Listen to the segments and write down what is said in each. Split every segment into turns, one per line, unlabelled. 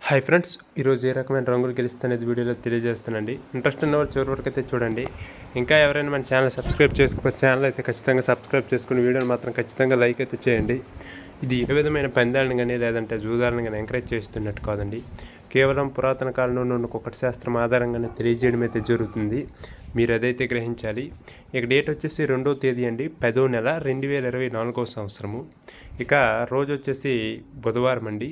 Hi friends, ఈరోజు ఏ రకమైన రంగులు గెలుస్తానేది వీడియోలో తెలియజేస్తానండి. ఇంట్రెస్ట్ ఉన్నవారు చివరి వరకు అయితే చూడండి. ఇంకా ఎవరైనా మన ఛానల్ సబ్స్క్రైబ్ చేసుకోవచ్చు, ఛానల్ అయితే ఖచ్చితంగా సబ్స్క్రైబ్ చేసుకుని వీడియోని మాత్రం ఖచ్చితంగా లైక్ అయితే చేయండి. ఇది ఏ విధమైన పందాలను కానీ లేదంటే జూదాలను కానీ ఎంకరేజ్ చేస్తున్నట్టు కాదండి. కేవలం పురాతన కాలంలో ఉన్న ఒకటి శాస్త్రం ఆధారంగానే తెలియజేయడం అయితే జరుగుతుంది. మీరు అదైతే గ్రహించాలి. ఇక డేట్ వచ్చేసి 2వ తేదీ అండి, 10వ నెల 2024వ సంవత్సరము. ఇక రోజు వచ్చేసి బుధవారం అండి.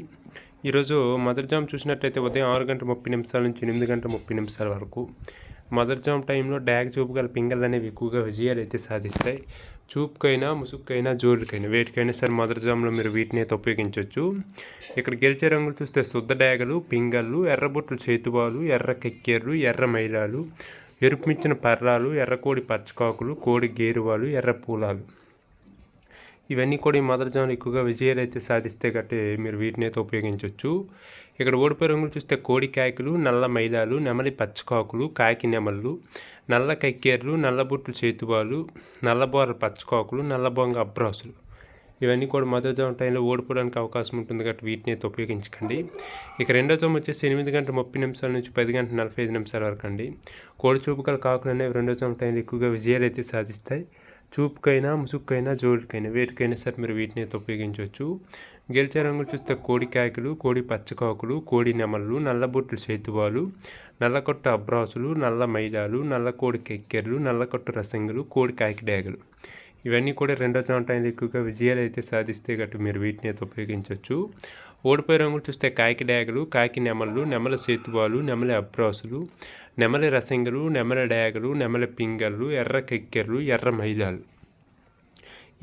ఈరోజు మొదటి జామ్ చూసినట్లయితే ఉదయం 6:30 నుంచి 8:30 వరకు. మొదటి జామ్ టైంలో డ్యాగ్ చూపు గల పింగళ్ళు అనేవి ఎక్కువగా విజయాలు అయితే సాధిస్తాయి. చూపుకైనా ముసుగుకైనా జోడుకైనా వేటికైనా సరే మొదటి జామ్లో మీరు వీటిని అయితే ఉపయోగించవచ్చు. ఇక్కడ గెలిచే రంగులు చూస్తే శుద్ధ డ్యాగలు, పింగళ్ళు, ఎర్రబొట్లు చేతువాలు, ఎర్ర కెక్కెర్లు, ఎర్ర మైలాలు, ఎరుపు మించిన పర్రాలు, ఎర్రకోడి పచ్చకాకులు, కోడి గేరువాలు, ఎర్ర పూలాలు. ఇవన్నీ కూడా ఈ మొదటి జాములు ఎక్కువగా విజయాలు అయితే సాధిస్తే గట్టి మీరు వీటిని అయితే ఉపయోగించవచ్చు. ఇక్కడ ఓడిపోయే రంగులు చూస్తే కోడి కాయకులు, నల్ల మైలాలు, నెమలి పచ్చకాకులు, కాకి నెమళ్ళు, నల్ల కక్కేర్లు, నల్లబుట్లు చేతువాలు, నల్లబోర పచ్చకాకులు, నల్లబొంగ అబ్రాసులు. ఇవన్నీ కూడా మొదటి జాము టైంలో ఓడిపోవడానికి అవకాశం ఉంటుంది కాబట్టి వీటిని అయితే ఉపయోగించకండి. ఇక రెండో జాము వచ్చేసి 8:30 నుంచి 10:45 వరకు అండి. కోడి చూపుకల కాకులు అనేవి రెండో జాము టైంలో ఎక్కువగా విజయాలు అయితే సాధిస్తాయి. చూపుకైనా ముసుగుకైనా జోడికైనా వేటికైనా సరే మీరు వీటిని అయితే ఉపయోగించవచ్చు. గెలిచే రంగులు చూస్తే కోడి కాయకులు, కోడి పచ్చకాకులు, కోడి నెమళ్ళు, నల్లబొట్లు చేతువాలు, నల్లకొట్టు అబ్రాసులు, నల్ల మైలాలు, నల్ల కోడి కెక్కెర్లు, నల్లకొట్టు రసంగులు, కోడి కాకి డ్యాగులు. ఇవన్నీ కూడా రెండో జాము టైంలో ఎక్కువగా విజయాలు అయితే సాధిస్తే గట్టు మీరు వీటిని అయితే ఉపయోగించవచ్చు. ఓడిపోయే రంగులు చూస్తే కాకి డ్యాగులు, కాకి నెమళ్ళు, నెమల సేతువాలు, నెమలి అబ్రాసులు, నెమలి రసంగులు, నెమలి డ్యాగులు, నెమలి పింగళ్ళు, ఎర్ర కెక్కెర్లు, ఎర్ర మైదాలు.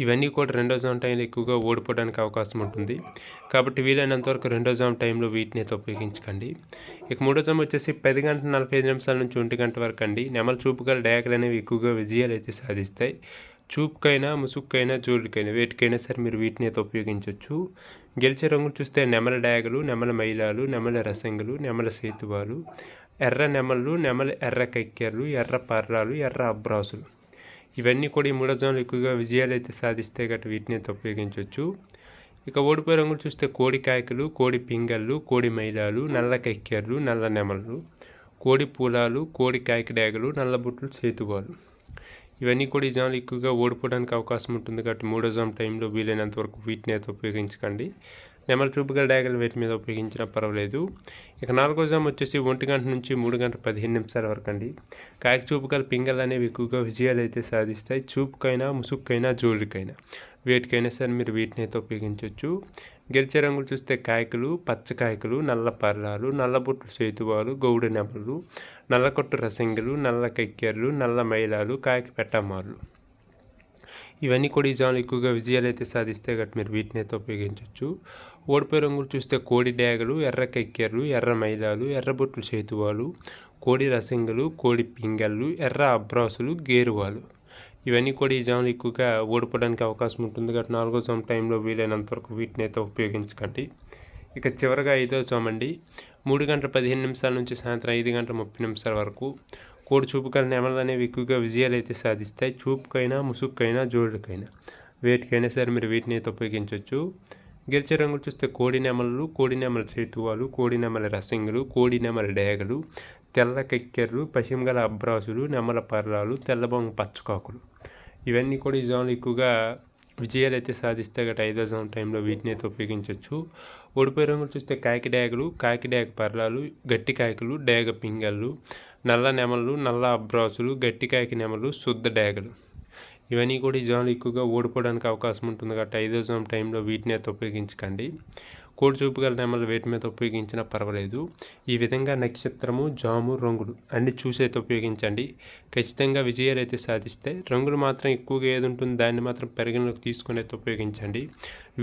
ఇవన్నీ కూడా రెండో జాము టైంలో ఎక్కువగా ఓడిపోవడానికి అవకాశం ఉంటుంది కాబట్టి వీలైనంతవరకు రెండో జాము టైంలో వీటిని అయితే ఉపయోగించకండి. ఇక మూడో జాము వచ్చేసి 10:45 నుంచి 1 వరకు అండి. నెమల చూపుగల డ్యాగులు అనేవి ఎక్కువగా విజయాలు అయితే సాధిస్తాయి. చూపుకైనా ముసుగుకైనా జోడుకైనా వేటికైనా సరే మీరు వీటిని అయితే ఉపయోగించవచ్చు. గెలిచే రంగులు చూస్తే నెమల డ్యాగులు, నెమల మైలాలు, నెమల రసంగులు, నెమల సేతువాలు, ఎర్ర నెమళ్ళు, నెమలి ఎర్ర కక్కెర్లు, ఎర్ర పర్రాలు, ఎర్ర అబ్రాసులు. ఇవన్నీ కూడా ఈ మూడో జాములు ఎక్కువగా విజయాలు అయితే సాధిస్తే గట్రా వీటిని అయితే ఉపయోగించవచ్చు. ఇక ఓడిపోయే రంగులు చూస్తే కోడి కాయకులు, కోడి పింగళ్ళు, కోడి మైలాలు, నల్ల కక్కెర్లు, నల్ల నెమళ్ళు, కోడి పూలాలు, కోడి కాయకి డ్యాగులు, నల్లబుట్లు చేతువాలు. ఇవన్నీ కూడా ఈ జాములు ఎక్కువగా ఓడిపోవడానికి అవకాశం ఉంటుంది కాబట్టి మూడో జాము టైంలో వీలైనంత వరకు వీటిని అయితే ఉపయోగించకండి. నెమల చూపుగల డ్యాగలు వేటి మీద ఉపయోగించినా పర్వాలేదు. ఇక నాలుగో జాము వచ్చేసి 1 నుంచి 3:15 వరకు అండి. కాకి చూపుగల పింగళ్ళు అనేవి ఎక్కువగా విజయాలు అయితే సాధిస్తాయి. చూపుకైనా ముసుగుకైనా జోడుకైనా వేటికైనా సరే మీరు వీటిని అయితే ఉపయోగించవచ్చు. గెలిచే రంగులు చూస్తే కాయకులు, పచ్చకాయకులు, నల్ల పర్రాలు, నల్లబొట్లు చేతువాలు, గౌడ నెమలు, నల్లకొట్టు రసంగులు, నల్ల కక్కెర్లు, నల్ల మైలాలు, కాకి పెట్టమార్లు. ఇవన్నీ కూడా ఈ జాములు ఎక్కువగా విజయాలు అయితే సాధిస్తే గట్టి మీరు వీటిని అయితే ఉపయోగించవచ్చు. ఓడిపోయే రంగులు చూస్తే కోడి డ్యాగలు, ఎర్ర కక్కెర్లు, ఎర్ర మైలాలు, ఎర్రబొట్లు చేతువాలు, కోడి రసంగులు, కోడి పింగళ్ళు, ఎర్ర అబ్రాసులు, గేరువాలు. ఇవన్నీ కూడా ఈ జాములు ఎక్కువగా ఓడిపోవడానికి అవకాశం ఉంటుంది కాబట్టి నాలుగో జాము టైంలో వీలైనంత వరకు వీటిని అయితే ఉపయోగించకండి. ఇక చివరిగా ఐదో జాము అండి, 3:15 నుంచి సాయంత్రం 5:30 వరకు. కోడి చూపుగల నెమలు అనేవి ఎక్కువగా విజయాలు అయితే సాధిస్తాయి. చూపుకైనా ముసుగుకైనా జోడుకైనా వేటికైనా సరే మీరు వీటిని అయితే ఉపయోగించవచ్చు. గెలిచే రంగులు చూస్తే కోడి నెమళ్ళు, కోడి నెమల చేతువాలు, కోడి నెమల రసంగులు, కోడి నెమల డ్యాగలు, తెల్ల కెక్కెర్లు, పశ్చిమగల అబ్రాసులు, నెమల పర్రాలు, తెల్లబొంగ పచ్చకాకులు. ఇవన్నీ కూడా ఈ జాములు ఎక్కువగా విజయాలు అయితే సాధిస్తే గట్రా ఐదో జాము టైంలో వీటిని అయితే ఉపయోగించవచ్చు. ఓడిపోయే రంగులు చూస్తే కాకి డ్యాగులు, కాకి డ్యాగ పర్రాలు, గట్టి కాయకులు, డ్యాగ పింగళ్ళు, నల్ల నెమళ్ళు, నల్ల అబ్రాసులు, గట్టి కాకి నెమలు, శుద్ధ డ్యాగలు. ఇవన్నీ కూడా ఈ జాములు ఎక్కువగా ఓడిపోవడానికి అవకాశం ఉంటుంది కాబట్టి ఐదో జాము టైంలో వీటిని అయితే ఉపయోగించకండి. కోడి చూపుగల నెమలు వేటి మీద ఉపయోగించినా పర్వాలేదు. ఈ విధంగా నక్షత్రము, జాము, రంగులు అన్ని చూసి అయితే ఉపయోగించండి. ఖచ్చితంగా విజయాలు అయితే సాధిస్తాయి. రంగులు మాత్రం ఎక్కువగా ఏది ఉంటుంది దాన్ని మాత్రం పరిగణలోకి తీసుకుని అయితే ఉపయోగించండి.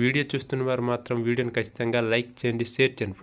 వీడియో చూస్తున్న వారు మాత్రం వీడియోని ఖచ్చితంగా లైక్ చేయండి, షేర్ చేయండి.